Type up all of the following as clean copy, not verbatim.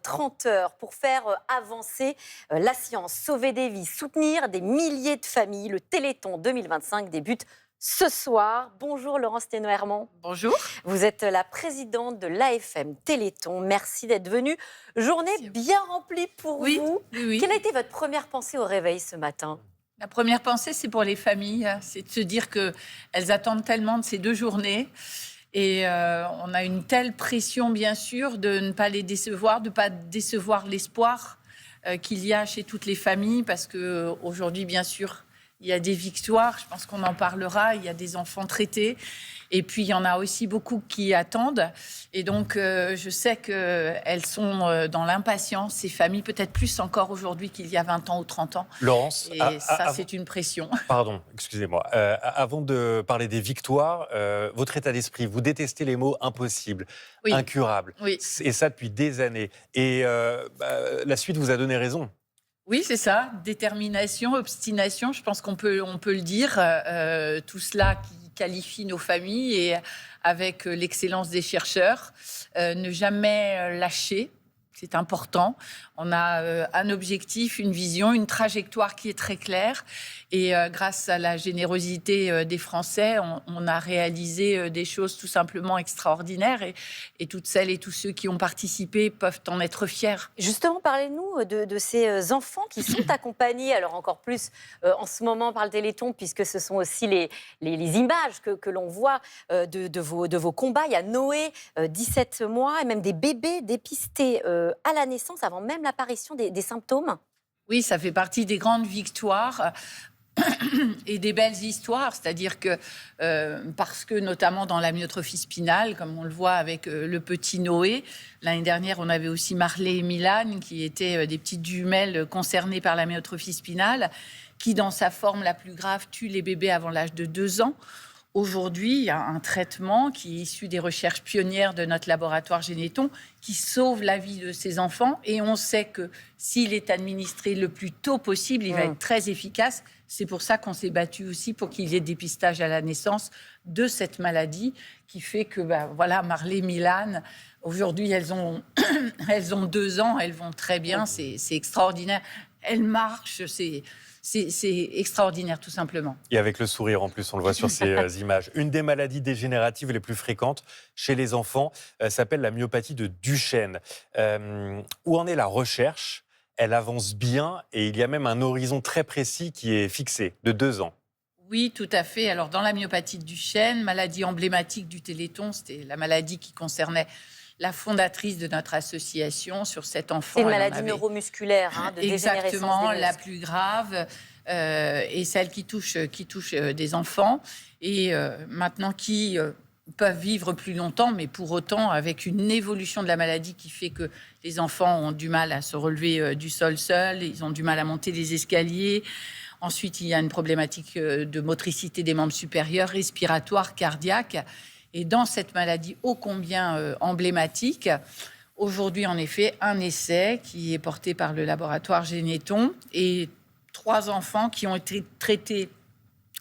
30 heures pour faire avancer la science, sauver des vies, soutenir des milliers de familles. Le Téléthon 2025 débute ce soir. Bonjour Laurence Thénault-Herman. Bonjour. Vous êtes la présidente de l'AFM Téléthon. Merci d'être venue. Journée bien remplie pour vous. Oui. Quelle a été votre première pensée au réveil ce matin ? La première pensée, c'est pour les familles. C'est de se dire qu'elles attendent tellement de ces 2 journées. Et on a une telle pression, bien sûr, de ne pas les décevoir, de ne pas décevoir l'espoir qu'il y a chez toutes les familles. Parce qu'aujourd'hui, bien sûr, il y a des victoires. Je pense qu'on en parlera. Il y a des enfants traités. Et puis, il y en a aussi beaucoup qui attendent. Et donc, je sais qu'elles sont dans l'impatience, ces familles, peut-être plus encore aujourd'hui qu'il y a 20 ans ou 30 ans. Laurence, Et ça, c'est une pression. Pardon, excusez-moi. Avant de parler des victoires, votre état d'esprit, vous détestez les mots impossible, incurable. Oui. Et ça depuis des années. Et la suite vous a donné raison. Oui, c'est ça. Détermination, obstination, je pense qu'on peut le dire. Tout cela qui qualifie nos familles et avec l'excellence des chercheurs. Ne jamais lâcher, c'est important. On a un objectif, une vision, une trajectoire qui est très claire. Et grâce à la générosité des Français, on a réalisé des choses tout simplement extraordinaires. Et toutes celles et tous ceux qui ont participé peuvent en être fiers. Justement, parlez-nous de ces enfants qui sont accompagnés, alors encore plus en ce moment par le Téléthon, puisque ce sont aussi les images que l'on voit de vos combats. Il y a Noé, 17 mois, et même des bébés dépistés à la naissance, avant même l'apparition des symptômes. Oui, ça fait partie des grandes victoires et des belles histoires, c'est-à-dire que parce que notamment dans la myotrophie spinale, comme on le voit avec le petit Noé, l'année dernière on avait aussi Marley et Milan qui étaient des petites jumelles concernées par la myotrophie spinale, qui dans sa forme la plus grave tue les bébés avant l'âge de 2 ans. Aujourd'hui, il y a un traitement qui est issu des recherches pionnières de notre laboratoire Généton qui sauve la vie de ces enfants. Et on sait que s'il est administré le plus tôt possible, il va être très efficace. C'est pour ça qu'on s'est battu aussi pour qu'il y ait dépistage à la naissance de cette maladie qui fait que, voilà, Marley, Milan, aujourd'hui, elles ont 2 ans, elles vont très bien, c'est extraordinaire. Elles marchent, c'est extraordinaire, tout simplement. Et avec le sourire, en plus, on le voit sur ces images. Une des maladies dégénératives les plus fréquentes chez les enfants s'appelle la myopathie de Duchenne. Où en est la recherche ? Elle avance bien et il y a même un horizon très précis qui est fixé, de 2 ans. Oui, tout à fait. Alors, dans la myopathie de Duchenne, maladie emblématique du Téléthon, c'était la maladie qui concernait la fondatrice de notre association sur cet enfant. C'est une maladie neuromusculaire, de dégénérescence exactement, des muscles. la plus grave, et celle qui touche des enfants, et maintenant qui peuvent vivre plus longtemps, mais pour autant avec une évolution de la maladie qui fait que les enfants ont du mal à se relever du sol seuls, ils ont du mal à monter les escaliers. Ensuite, il y a une problématique de motricité des membres supérieurs, respiratoire, cardiaque. Et dans cette maladie ô combien emblématique, aujourd'hui, en effet, un essai qui est porté par le laboratoire Généton et 3 enfants qui ont été traités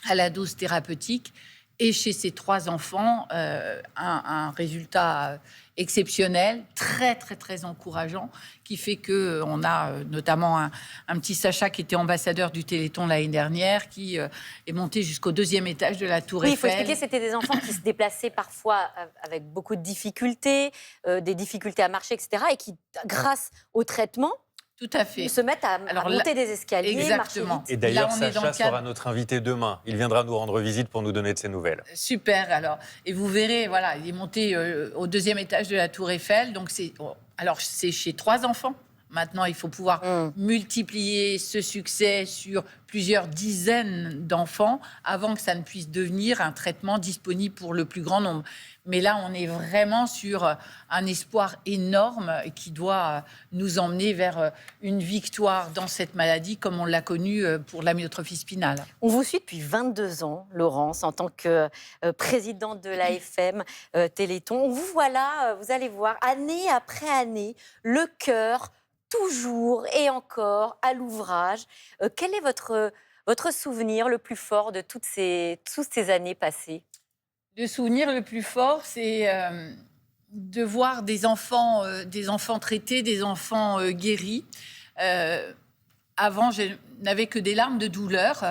à la dose thérapeutique. Et chez ces 3 enfants, un résultat exceptionnel, très, très, très encourageant, qui fait qu'on a notamment un petit Sacha qui était ambassadeur du Téléthon l'année dernière, qui est monté jusqu'au 2e étage de la Tour Eiffel. Il faut expliquer, c'était des enfants qui se déplaçaient parfois avec beaucoup de difficultés, des difficultés à marcher, etc. Et qui, grâce au traitement, tout à fait, se mettent à monter des escaliers, exactement. marcher vite. Et d'ailleurs, Là, on est dans Sacha le cadre... sera notre invité demain. Il viendra nous rendre visite pour nous donner de ses nouvelles. Super, alors. Et vous verrez, voilà, il est monté au 2e étage de la Tour Eiffel. Donc, c'est chez 3 enfants. Maintenant, il faut pouvoir multiplier ce succès sur plusieurs dizaines d'enfants avant que ça ne puisse devenir un traitement disponible pour le plus grand nombre. Mais là, on est vraiment sur un espoir énorme qui doit nous emmener vers une victoire dans cette maladie comme on l'a connue pour la myotrophie spinale. On vous suit depuis 22 ans, Laurence, en tant que présidente de l'AFM Téléthon. On vous voit là, vous allez voir, année après année, le cœur toujours et encore à l'ouvrage. Quel est votre souvenir le plus fort de toutes ces années passées ? Le souvenir le plus fort, c'est de voir des enfants traités, des enfants guéris. Avant, je n'avais que des larmes de douleur.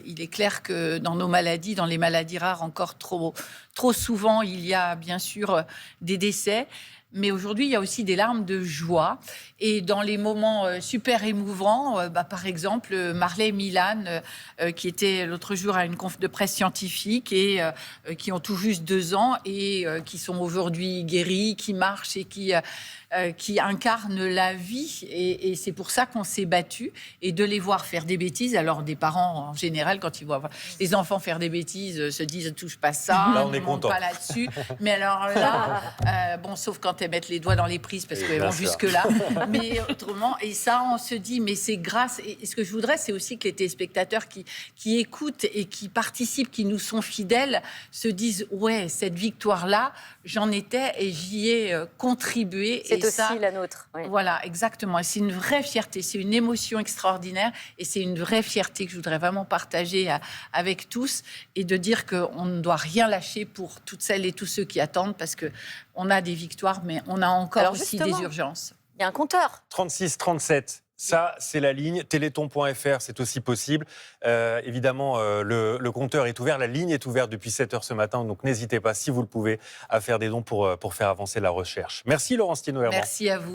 Il est clair que dans nos maladies, dans les maladies rares, encore trop souvent, il y a bien sûr des décès. Mais aujourd'hui, il y a aussi des larmes de joie. Et dans les moments super émouvants, par exemple, Marley et Milan, qui étaient l'autre jour à une conf de presse scientifique et qui ont tout juste 2 ans et qui sont aujourd'hui guéris, qui marchent et qui incarnent la vie. Et c'est pour ça qu'on s'est battu. Et de les voir faire des bêtises, alors des parents, en général, quand ils voient les enfants faire des bêtises, se disent « ne touche pas ça, là, on est ne monte content. pas là-dessus ». Mais alors là, sauf quand elles mettent les doigts dans les prises, parce qu'elles vont jusque-là. Mais autrement, et ça, on se dit, mais c'est grâce... Et ce que je voudrais, c'est aussi que les téléspectateurs qui écoutent et qui participent, qui nous sont fidèles, se disent « ouais, cette victoire-là, j'en étais et j'y ai contribué ». C'est aussi la nôtre. Oui. Voilà, exactement. Et c'est une vraie fierté, c'est une émotion extraordinaire et c'est une vraie fierté que je voudrais vraiment partager avec tous et de dire qu'on ne doit rien lâcher pour toutes celles et tous ceux qui attendent parce qu'on a des victoires, mais on a encore aussi des urgences. Il y a un compteur. 36 37. Ça, c'est la ligne. Téléthon.fr, c'est aussi possible. Évidemment, le compteur est ouvert. La ligne est ouverte depuis 7h ce matin. Donc, n'hésitez pas, si vous le pouvez, à faire des dons pour faire avancer la recherche. Merci, Laurence Thénault-Herman. Merci à vous.